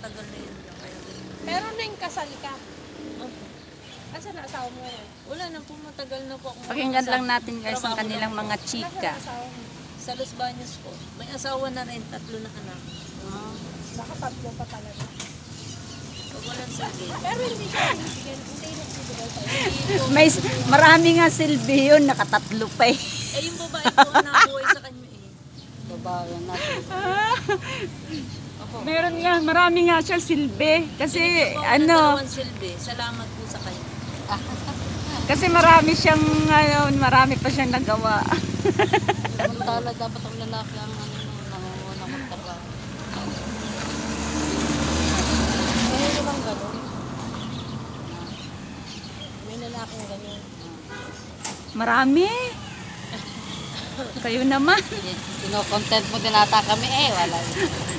matagal na yun. Kaya, Pero nang kasal ka. opo. Asa na asawa mo? Wala na po, matagal na po ako. Pakinggan lang natin guys ang kanilang mga Nasa chika. asawa mo? Sa Los Baños po. May asawa na rin, 3 na anak. Baka tatlo pa talaga. Pag walang sabi. Pero hindi siya nagbibigay. Hindi nagbibigay sa'yo. May marami nga silbi yun, nakatatlo pa eh. Eh, yung babae po ang nabuhay sa kanya eh. Babae natin. Opo. Meron nga, marami nga siya silbi. Kasi Binigyan po ako ng ano, 2 silbi. Salamat po sa kanya. kasi marami siyang, marami pa siyang nagawa. Samantala dapat ang lalaki ang nangunguna magtrabaho. May naman gano'n. May lalaking gano'n. Marami. Kayo naman. Sino-content mo din ata kami wala.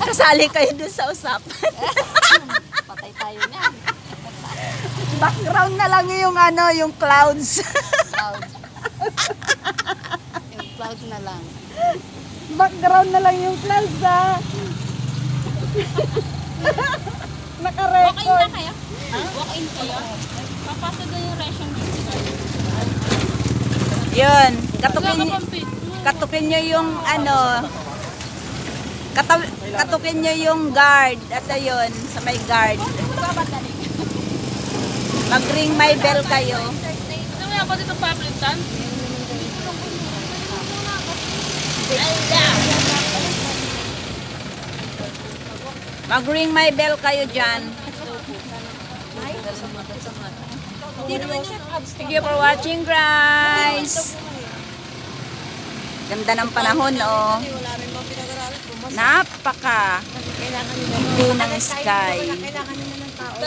Kasali kayo dun sa usapan. Patay tayo niyan. Background na lang yung yung clouds. Cloud. Yung cloud na lang. Background na lang yung clouds Naka-record. kayo? Walk-in kayo? Papasok na yung ration Yun, katukin nyo yung katukin nyo yung guard at ayun, sa may guard. Mag-ring my bell kayo. Ano mo ako dito paplitan? Mag-ring my bell kayo dyan. Hindi naman siya. Thank you for watching guys. Ganda ng panahon Wala rin mga pinag-aralan po. Napaka blue ng sky. Kailangan nila ng tao.